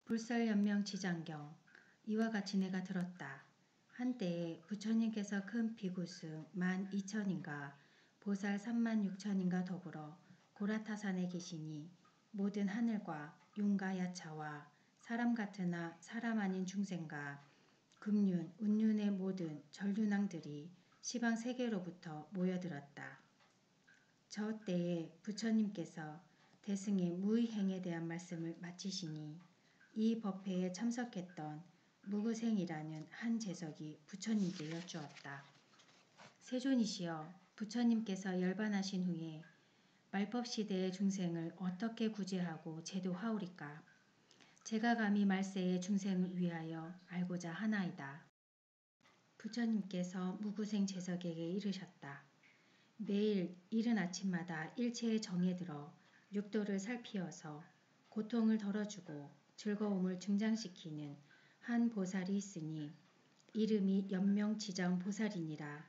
불설연명지장경 이와 같이 내가 들었다. 한때에 부처님께서 큰 비구승 12,000인가 보살 36,000인가 더불어 고라타산에 계시니 모든 하늘과 용과 야차와 사람 같으나 사람 아닌 중생과 금륜, 운륜의 모든 전륜왕들이 시방 세계로부터 모여들었다. 저 때에 부처님께서 대승의 무의행에 대한 말씀을 마치시니 이 법회에 참석했던 무구생이라는 한 재석이 부처님께 여쭈었다. 세존이시여, 부처님께서 열반하신 후에 말법시대의 중생을 어떻게 구제하고 제도하오리까? 제가 감히 말세의 중생을 위하여 알고자 하나이다. 부처님께서 무구생 재석에게 이르셨다. 매일 이른 아침마다 일체의 정에 들어 육도를 살피어서 고통을 덜어주고 즐거움을 증장시키는 한 보살이 있으니 이름이 연명지장 보살이니라.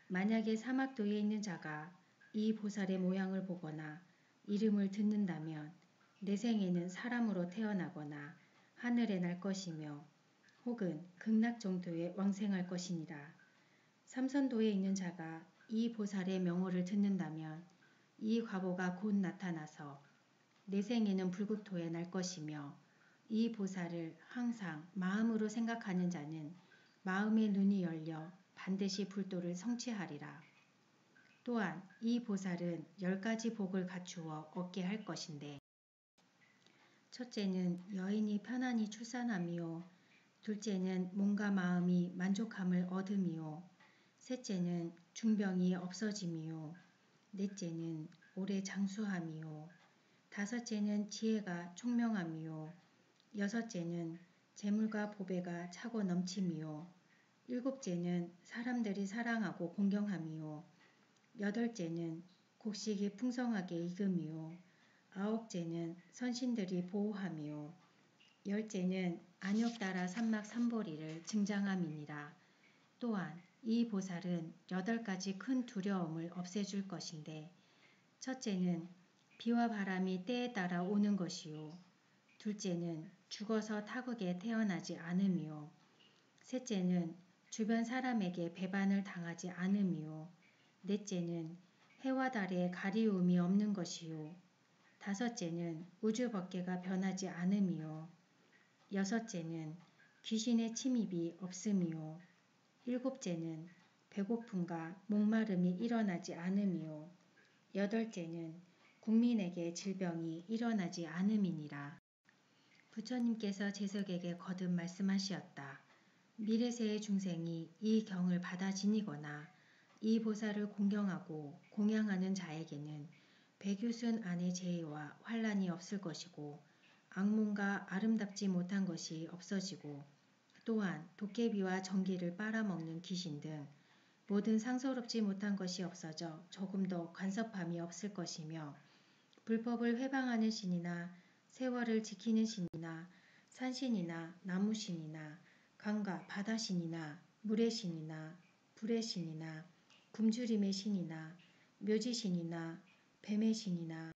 만약에 사막도에 있는 자가 이 보살의 모양을 보거나 이름을 듣는다면 내 생에는 사람으로 태어나거나 하늘에 날 것이며 혹은 극락정토에 왕생할 것이니라. 삼선도에 있는 자가 이 보살의 명호를 듣는다면 이 과보가 곧 나타나서 내 생에는 불국토에 날 것이며 이 보살을 항상 마음으로 생각하는 자는 마음의 눈이 열려 반드시 불도를 성취하리라. 또한 이 보살은 10가지 복을 갖추어 얻게 할 것인데 첫째는 여인이 편안히 출산함이요. 둘째는 몸과 마음이 만족함을 얻음이요. 셋째는 중병이 없어짐이요. 넷째는 오래 장수함이요. 다섯째는 지혜가 총명함이요. 여섯째는 재물과 보배가 차고 넘침이요. 일곱째는 사람들이 사랑하고 공경함이요. 여덟째는 곡식이 풍성하게 익음이요. 아홉째는 선신들이 보호함이요. 열째는 안욕따라 삼막 삼보리를 증장함이니라. 또한 이 보살은 8가지 큰 두려움을 없애줄 것인데 첫째는 비와 바람이 때에 따라 오는 것이요. 둘째는 죽어서 타국에 태어나지 않음이요. 셋째는 주변 사람에게 배반을 당하지 않음이요. 넷째는 해와 달에 가리움이 없는 것이요. 다섯째는 우주법계가 변하지 않음이요. 여섯째는 귀신의 침입이 없음이요. 일곱째는 배고픔과 목마름이 일어나지 않음이요. 여덟째는 국민에게 질병이 일어나지 않음이니라. 부처님께서 재석에게 거듭 말씀하시었다. 미래세의 중생이 이 경을 받아 지니거나 이 보살을 공경하고 공양하는 자에게는 백유순 안의 재해와 환란이 없을 것이고 악몽과 아름답지 못한 것이 없어지고 또한 도깨비와 전기를 빨아먹는 귀신 등 모든 상서롭지 못한 것이 없어져 조금 더 간섭함이 없을 것이며 불법을 회방하는 신이나 세월을 지키는 신이나 산신이나 나무신이나 강과 바다신이나 물의 신이나 불의 신이나 굶주림의 신이나 묘지신이나 뱀의 신이나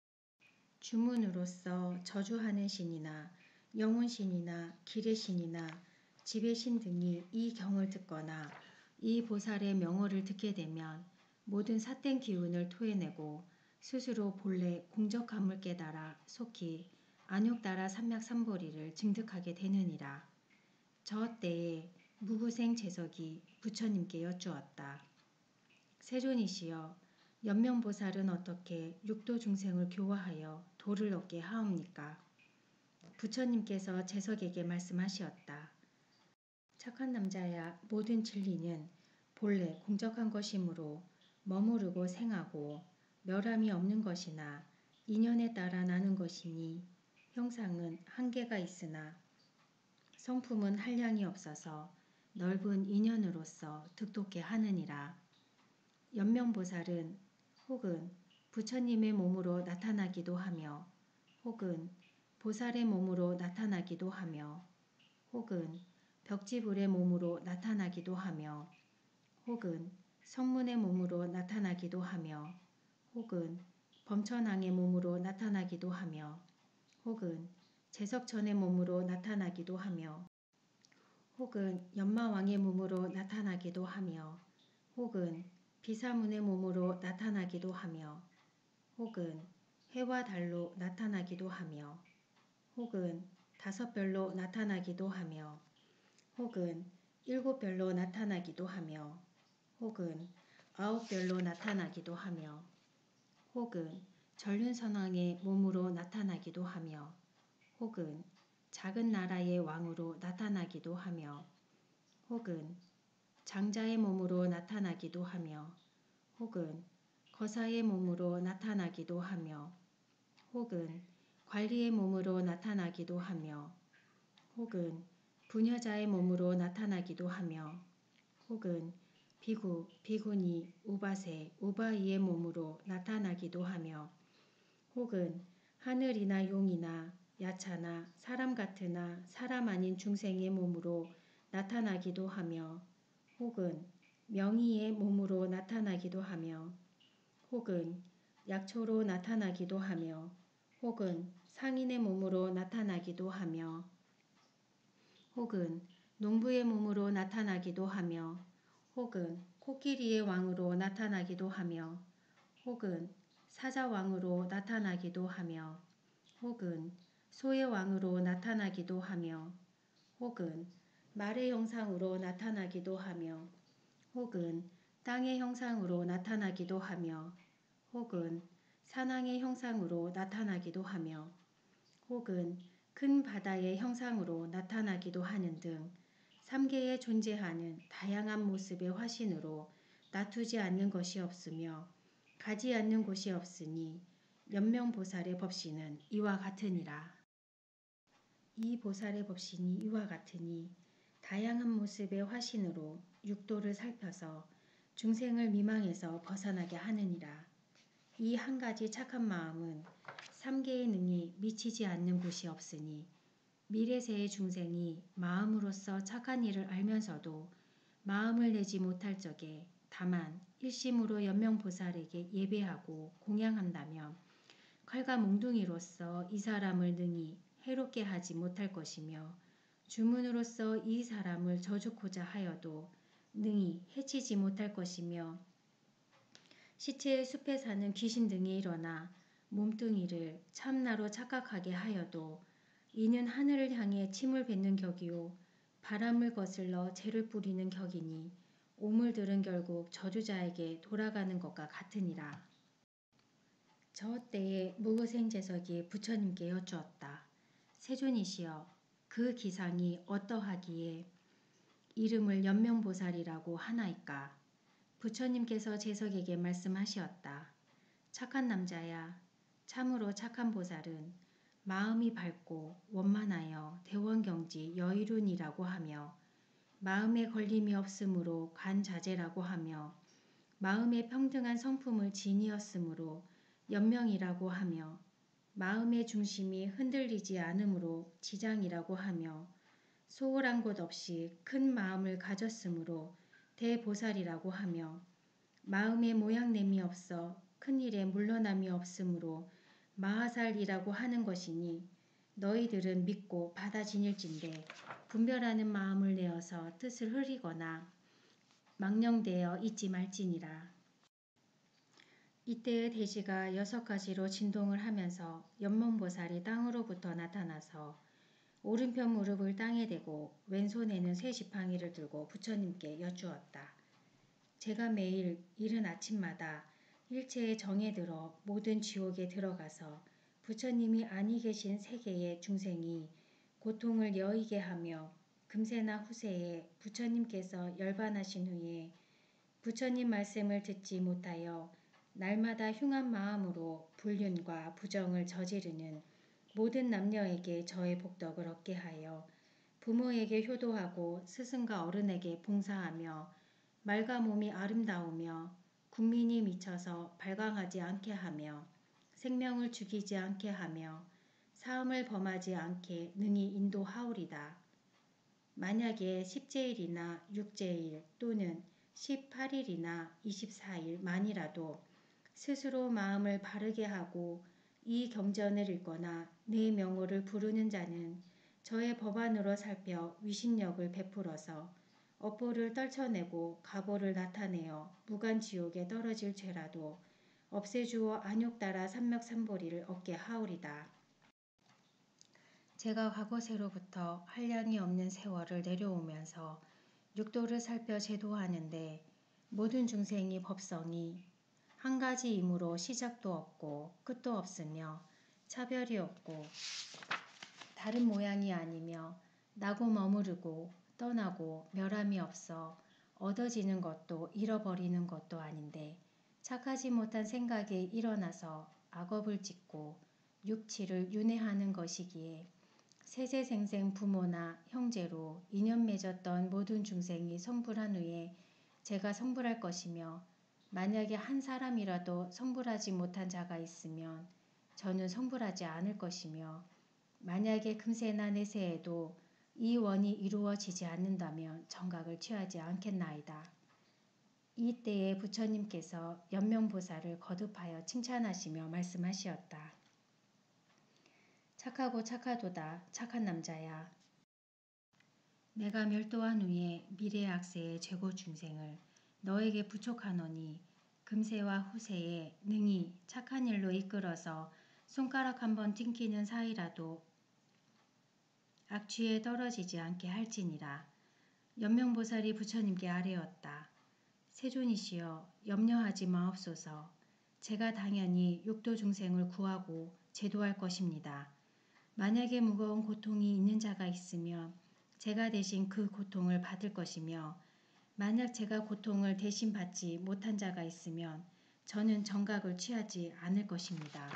주문으로서 저주하는 신이나 영혼신이나 길의 신이나 집의 신 등이 이 경을 듣거나 이 보살의 명호를 듣게 되면 모든 삿된 기운을 토해내고 스스로 본래 공적함을 깨달아 속히 안욕따라 삼맥삼보리를 증득하게 되느니라. 저 때에 무구생 재석이 부처님께 여쭈었다. 세존이시여, 연명보살은 어떻게 육도 중생을 교화하여 도를 얻게 하옵니까? 부처님께서 재석에게 말씀하시었다. 착한 남자야, 모든 진리는 본래 공적한 것이므로 머무르고 생하고 멸함이 없는 것이나 인연에 따라 나는 것이니 형상은 한계가 있으나 성품은 한량이 없어서 넓은 인연으로서 득독해 하느니라. 연명보살은 혹은 부처님의 몸으로 나타나기도 하며 혹은 보살의 몸으로 나타나기도 하며 혹은 벽지불의 몸으로 나타나기도 하며 혹은 성문의 몸으로 나타나기도 하며 혹은 범천왕의 몸으로 나타나기도 하며 혹은 제석천의 몸으로 나타나기도 하며 혹은 연마왕의 몸으로 나타나기도 하며 혹은 비사문의 몸으로 나타나기도 하며 혹은 해와 달로 나타나기도 하며 혹은 5별로 나타나기도 하며 혹은 7별로 나타나기도 하며 혹은 9별로 나타나기도 하며 혹은 전륜선왕의 몸으로 나타나기도 하며 혹은 작은 나라의 왕으로 나타나기도 하며 혹은 장자의 몸으로 나타나기도 하며 혹은 거사의 몸으로 나타나기도 하며 혹은 관리의 몸으로 나타나기도 하며 혹은 부녀자의 몸으로 나타나기도 하며 혹은 비구, 비구니, 우바세, 우바이의 몸으로 나타나기도 하며 혹은 하늘이나 용이나 야차나 사람 같으나 사람 아닌 중생의 몸으로 나타나기도 하며 혹은 명의의 몸으로 나타나기도 하며 혹은 약초로 나타나기도 하며 혹은 상인의 몸으로 나타나기도 하며 혹은 농부의 몸으로 나타나기도 하며 혹은 코끼리의 왕으로 나타나기도 하며 혹은 사자왕으로 나타나기도 하며 혹은 소의 왕으로 나타나기도 하며 혹은 말의 형상으로 나타나기도 하며 혹은 땅의 형상으로 나타나기도 하며 혹은 산왕의 형상으로 나타나기도 하며 혹은 큰 바다의 형상으로 나타나기도 하는 등 3계에 존재하는 다양한 모습의 화신으로 나투지 않는 것이 없으며 가지 않는 곳이 없으니 연명보살의 법신은 이와 같으니라. 이 보살의 법신이 이와 같으니 다양한 모습의 화신으로 육도를 살펴서 중생을 미망에서 벗어나게 하느니라. 이 한 가지 착한 마음은 3계의 능이 미치지 않는 곳이 없으니 미래세의 중생이 마음으로써 착한 일을 알면서도 마음을 내지 못할 적에 다만 일심으로 연명보살에게 예배하고 공양한다면 칼과 몽둥이로서 이 사람을 능히 해롭게 하지 못할 것이며 주문으로서 이 사람을 저주고자 하여도 능히 해치지 못할 것이며 시체의 숲에 사는 귀신 등이 일어나 몸뚱이를 참나로 착각하게 하여도 이는 하늘을 향해 침을 뱉는 격이요 바람을 거슬러 재를 뿌리는 격이니 오물들은 결국 저주자에게 돌아가는 것과 같으니라. 저 때에 무거생제석이 부처님께 여쭈었다. 세존이시여, 그 기상이 어떠하기에 이름을 연명보살이라고 하나이까? 부처님께서 제석에게 말씀하시었다. 착한 남자야, 참으로 착한 보살은 마음이 밝고 원만하여 대원경지 여의륜이라고 하며 마음에 걸림이 없으므로 관자재라고 하며 마음에 평등한 성품을 지니었으므로 연명이라고 하며 마음의 중심이 흔들리지 않으므로 지장이라고 하며 소홀한 것 없이 큰 마음을 가졌으므로 대보살이라고 하며 마음에 모양냄이 없어 큰일에 물러남이 없으므로 마하살이라고 하는 것이니 너희들은 믿고 받아지닐진데 분별하는 마음을 내어서 뜻을 흐리거나 망령되어 있지 말지니라. 이때의 대지가 6가지로 진동을 하면서 연명보살이 땅으로부터 나타나서 오른편 무릎을 땅에 대고 왼손에는 새 지팡이를 들고 부처님께 여쭈었다. 제가 매일 이른 아침마다 일체의 정에 들어 모든 지옥에 들어가서 부처님이 아니 계신 세계의 중생이 고통을 여의게 하며 금세나 후세에 부처님께서 열반하신 후에 부처님 말씀을 듣지 못하여 날마다 흉한 마음으로 불륜과 부정을 저지르는 모든 남녀에게 저의 복덕을 얻게 하여 부모에게 효도하고 스승과 어른에게 봉사하며 말과 몸이 아름다우며 국민이 미쳐서 발광하지 않게 하며 생명을 죽이지 않게 하며 사음을 범하지 않게 능히 인도하오리다. 만약에 10제일이나 6제일 또는 18일이나 24일 만이라도 스스로 마음을 바르게 하고 이 경전을 읽거나 내 명호를 부르는 자는 저의 법안으로 살펴 위신력을 베풀어서 업보를 떨쳐내고 가보를 나타내어 무간지옥에 떨어질 죄라도 없애주어 안욕따라 삼맥삼보리를 얻게 하오리다. 제가 과거세로부터 한량이 없는 세월을 내려오면서 육도를 살펴 제도하는데 모든 중생이 법성이 한 가지이므로 시작도 없고 끝도 없으며 차별이 없고 다른 모양이 아니며 나고 머무르고 떠나고 멸함이 없어 얻어지는 것도 잃어버리는 것도 아닌데 착하지 못한 생각에 일어나서 악업을 짓고 육치를 윤회하는 것이기에 세세생생 부모나 형제로 인연 맺었던 모든 중생이 성불한 후에 제가 성불할 것이며 만약에 한 사람이라도 성불하지 못한 자가 있으면 저는 성불하지 않을 것이며 만약에 금세나 내세에도 이 원이 이루어지지 않는다면 정각을 취하지 않겠나이다. 이때에 부처님께서 연명보살을 거듭하여 칭찬하시며 말씀하시었다. 착하고 착하도다 착한 남자야. 내가 멸도한 후에 미래 악세의 죄고 중생을 너에게 부촉하노니 금세와 후세에 능히 착한 일로 이끌어서 손가락 한번 띵키는 사이라도 악취에 떨어지지 않게 할지니라. 연명보살이 부처님께 아뢰었다. 세존이시여 염려하지 마옵소서. 제가 당연히 육도 중생을 구하고 제도할 것입니다. 만약에 무거운 고통이 있는 자가 있으면 제가 대신 그 고통을 받을 것이며 만약 제가 고통을 대신 받지 못한 자가 있으면 저는 정각을 취하지 않을 것입니다.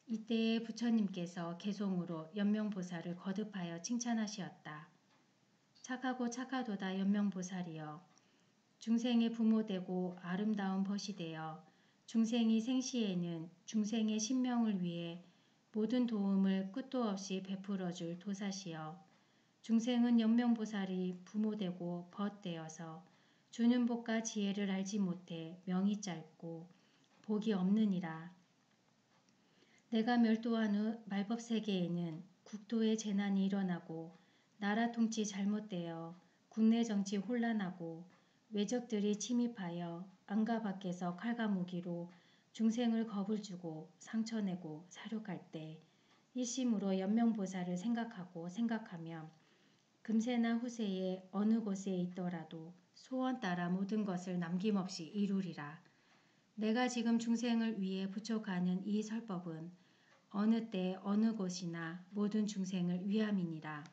이때에 부처님께서 개송으로 연명보살을 거듭하여 칭찬하시었다. 착하고 착하도다 연명보살이여. 중생의 부모되고 아름다운 벗이 되어 중생이 생시에는 중생의 신명을 위해 모든 도움을 끝도 없이 베풀어줄 도사시여. 중생은 연명보살이 부모되고 벗되어서 주는 복과 지혜를 알지 못해 명이 짧고 복이 없느니라. 내가 멸도한 후 말법세계에는 국토에 재난이 일어나고 나라 통치 잘못되어 국내 정치 혼란하고 외적들이 침입하여 안가 밖에서 칼과 무기로 중생을 겁을 주고 상처내고 사륙할 때 일심으로 연명보살을 생각하면 금세나 후세에 어느 곳에 있더라도 소원 따라 모든 것을 남김없이 이루리라. 내가 지금 중생을 위해 부촉하는 이 설법은 어느 때 어느 곳이나 모든 중생을 위함이니라.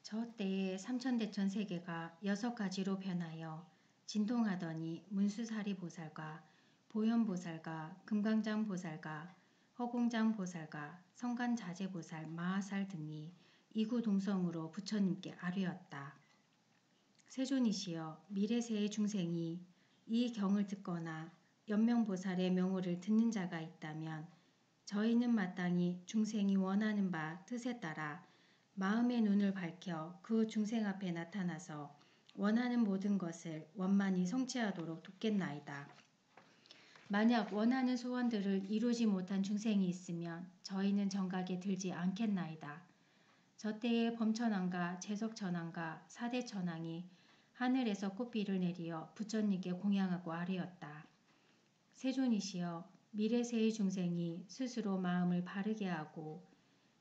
저 때에 삼천대천 세계가 6가지로 변하여 진동하더니 문수사리보살과 보현보살과 금강장보살과 허공장보살과 성간자재보살 마하살 등이 이구동성으로 부처님께 아뢰었다. 세존이시여 미래세의 중생이 이 경을 듣거나 연명보살의 명호를 듣는 자가 있다면 저희는 마땅히 중생이 원하는 바 뜻에 따라 마음의 눈을 밝혀 그 중생 앞에 나타나서 원하는 모든 것을 원만히 성취하도록 돕겠나이다. 만약 원하는 소원들을 이루지 못한 중생이 있으면 저희는 정각에 들지 않겠나이다. 저 때에 범천왕과 재석천왕과 사대천왕이 하늘에서 꽃비를 내리어 부처님께 공양하고 아뢰었다. 세존이시여 미래세의 중생이 스스로 마음을 바르게 하고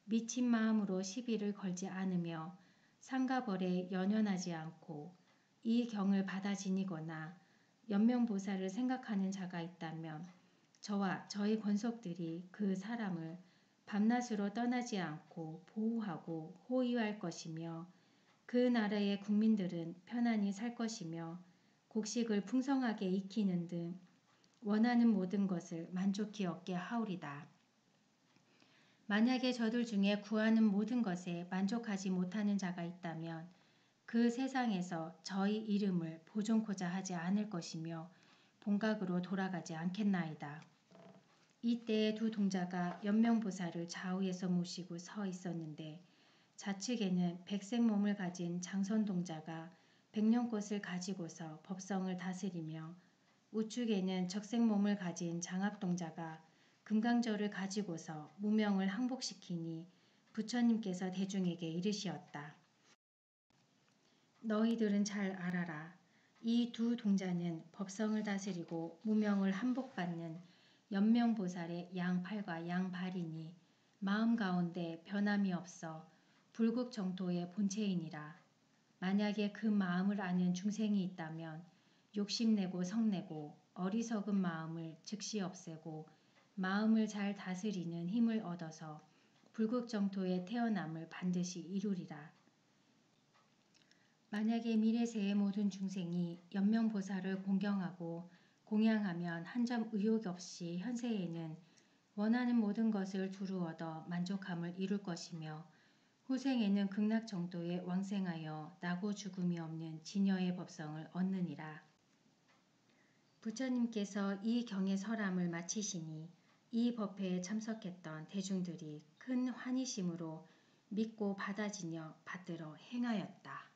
미친 마음으로 시비를 걸지 않으며 상가벌에 연연하지 않고 이 경을 받아 지니거나 연명보살을 생각하는 자가 있다면 저와 저희 권속들이 그 사람을 밤낮으로 떠나지 않고 보호하고 호위할 것이며 그 나라의 국민들은 편안히 살 것이며 곡식을 풍성하게 익히는 등 원하는 모든 것을 만족히 얻게 하오리다. 만약에 저들 중에 구하는 모든 것에 만족하지 못하는 자가 있다면 그 세상에서 저희 이름을 보존코자 하지 않을 것이며 본각으로 돌아가지 않겠나이다. 이때에 두 동자가 연명보살을 좌우에서 모시고 서 있었는데 좌측에는 백색 몸을 가진 장선동자가 백년꽃을 가지고서 법성을 다스리며 우측에는 적색 몸을 가진 장학동자가 금강절을 가지고서 무명을 항복시키니 부처님께서 대중에게 이르시었다. 너희들은 잘 알아라. 이 두 동자는 법성을 다스리고 무명을 항복받는 연명보살의 양팔과 양발이니 마음 가운데 변함이 없어 불국정토의 본체이니라. 만약에 그 마음을 아는 중생이 있다면 욕심내고 성내고 어리석은 마음을 즉시 없애고 마음을 잘 다스리는 힘을 얻어서 불국정토에 태어남을 반드시 이루리라. 만약에 미래세의 모든 중생이 연명보살을 공경하고 공양하면 한 점 의혹 없이 현세에는 원하는 모든 것을 두루 얻어 만족함을 이룰 것이며 후생에는 극락정토에 왕생하여 나고 죽음이 없는 진여의 법성을 얻느니라. 부처님께서 이 경의 설함을 마치시니 이 법회에 참석했던 대중들이 큰 환희심으로 믿고 받아지며 받들어 행하였다.